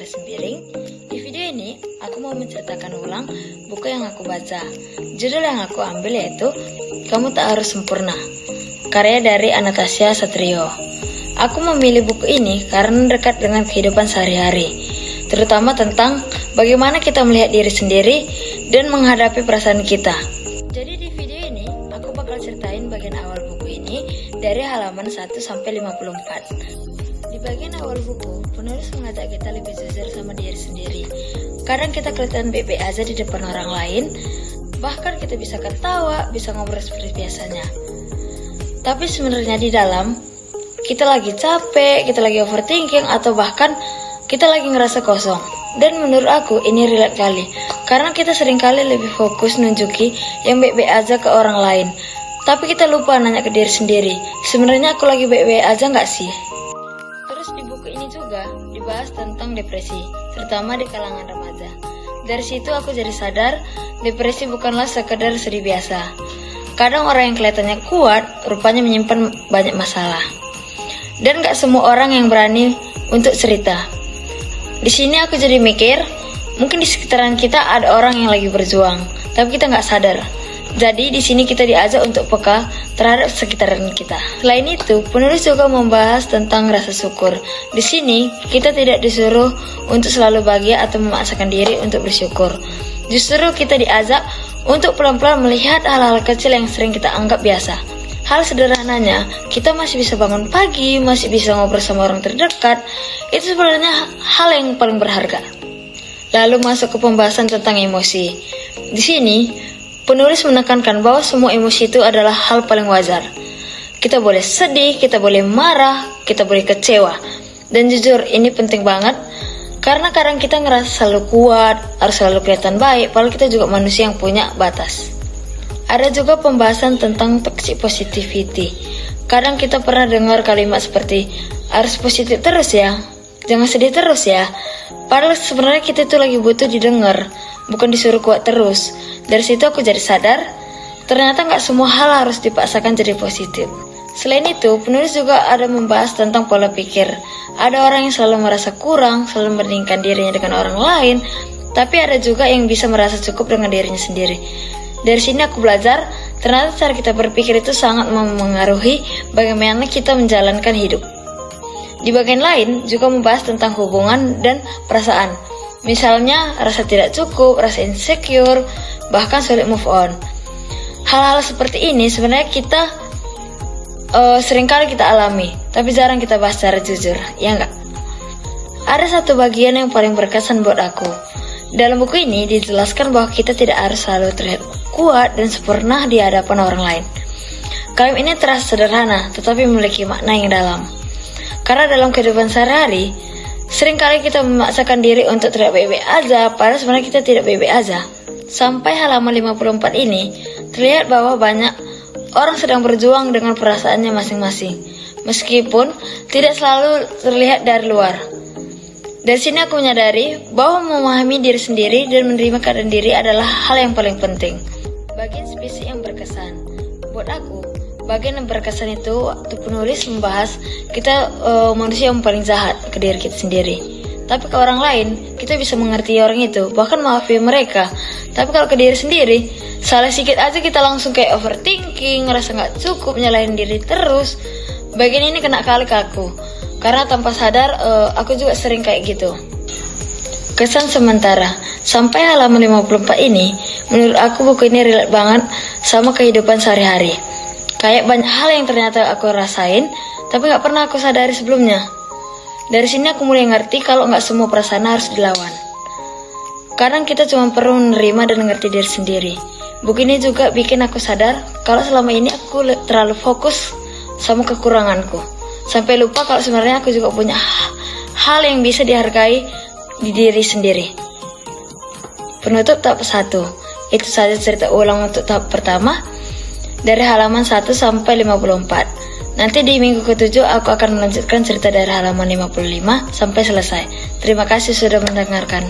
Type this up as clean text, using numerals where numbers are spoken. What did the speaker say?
Sembiring. Di video ini, aku mau menceritakan ulang buku yang aku baca. Judul yang aku ambil yaitu Kamu Tak Harus Sempurna, karya dari Anastasia Satrio. Aku memilih buku ini karena dekat dengan kehidupan sehari-hari, terutama tentang bagaimana kita melihat diri sendiri dan menghadapi perasaan kita. Jadi di video ini, aku bakal ceritain bagian awal buku ini dari halaman 1 sampai 54. Di bagian awal buku, penulis mengajak kita lebih jujur sama diri sendiri. Kadang kita kelihatan bebe aja di depan orang lain, bahkan kita bisa ketawa, bisa ngobrol seperti biasanya. Tapi sebenarnya di dalam, kita lagi capek, kita lagi overthinking, atau bahkan kita lagi ngerasa kosong. Dan menurut aku ini relate kali, karena kita seringkali lebih fokus nunjuki yang bebe aja ke orang lain. Tapi kita lupa nanya ke diri sendiri, sebenarnya aku lagi bebe aja gak sih? Terus di buku ini juga dibahas tentang depresi, terutama di kalangan remaja. Dari situ aku jadi sadar, depresi bukanlah sekedar sedih biasa. Kadang orang yang kelihatannya kuat, rupanya menyimpan banyak masalah. Dan gak semua orang yang berani untuk cerita. Di sini aku jadi mikir, mungkin di sekitaran kita ada orang yang lagi berjuang, tapi kita gak sadar. Jadi di sini kita diajak untuk peka terhadap sekitaran kita. Selain itu, penulis juga membahas tentang rasa syukur. Di sini kita tidak disuruh untuk selalu bahagia atau memaksakan diri untuk bersyukur. Justru kita diajak untuk pelan-pelan melihat hal-hal kecil yang sering kita anggap biasa. Hal sederhananya, kita masih bisa bangun pagi, masih bisa ngobrol sama orang terdekat. Itu sebenarnya hal yang paling berharga. Lalu masuk ke pembahasan tentang emosi. Di sini penulis menekankan bahwa semua emosi itu adalah hal paling wajar. Kita boleh sedih, kita boleh marah, kita boleh kecewa. Dan jujur, ini penting banget. Karena kadang kita ngerasa selalu kuat, harus selalu kelihatan baik, padahal kita juga manusia yang punya batas. Ada juga pembahasan tentang toxic positivity. Kadang kita pernah dengar kalimat seperti, harus positif terus ya, jangan sedih terus ya. Padahal sebenarnya kita itu lagi butuh didengar, bukan disuruh kuat terus. Dari situ aku jadi sadar, ternyata gak semua hal harus dipaksakan jadi positif. Selain itu, penulis juga ada membahas tentang pola pikir. Ada orang yang selalu merasa kurang, selalu membandingkan dirinya dengan orang lain, tapi ada juga yang bisa merasa cukup dengan dirinya sendiri. Dari sini aku belajar, ternyata cara kita berpikir itu sangat memengaruhi bagaimana kita menjalankan hidup. Di bagian lain juga membahas tentang hubungan dan perasaan. Misalnya rasa tidak cukup, rasa insecure, bahkan sulit move on. Hal-hal seperti ini sebenarnya kita seringkali kita alami, tapi jarang kita bahas secara jujur, ya enggak? Ada satu bagian yang paling berkesan buat aku. Dalam buku ini dijelaskan bahwa kita tidak harus selalu terlihat kuat dan sempurna di hadapan orang lain. Kalimat ini terasa sederhana, tetapi memiliki makna yang dalam. Karena dalam kehidupan sehari-hari, seringkali kita memaksakan diri untuk terlihat baik-baik aja, padahal sebenarnya kita tidak baik-baik aja. Sampai halaman 54 ini, terlihat bahwa banyak orang sedang berjuang dengan perasaannya masing-masing, meskipun tidak selalu terlihat dari luar. Dari sini aku menyadari bahwa memahami diri sendiri dan menerima keadaan diri adalah hal yang paling penting. Bagian spesifik yang berkesan buat aku, bagian yang berkesan itu waktu penulis membahas kita manusia yang paling jahat ke diri kita sendiri. Tapi ke orang lain, kita bisa mengerti orang itu, bahkan maafin mereka. Tapi kalau ke diri sendiri, salah sedikit aja kita langsung kayak overthinking, ngerasa gak cukup, nyalahin diri terus. Bagian ini kena kali ke aku, karena tanpa sadar aku juga sering kayak gitu. Kesan sementara, sampai halaman 54 ini, menurut aku buku ini relate banget sama kehidupan sehari-hari. Kayak banyak hal yang ternyata aku rasain, tapi gak pernah aku sadari sebelumnya. Dari sini aku mulai ngerti kalau gak semua perasaan harus dilawan. Kadang kita cuma perlu menerima dan ngerti diri sendiri. Buku ini juga bikin aku sadar kalau selama ini aku terlalu fokus sama kekuranganku, sampai lupa kalau sebenarnya aku juga punya hal yang bisa dihargai di diri sendiri. Penutup tahap 1. Itu saja cerita ulang untuk tahap pertama dari halaman 1 sampai 54. Nanti di minggu ke-7 aku akan melanjutkan cerita dari halaman 55 sampai selesai. Terima kasih sudah mendengarkan.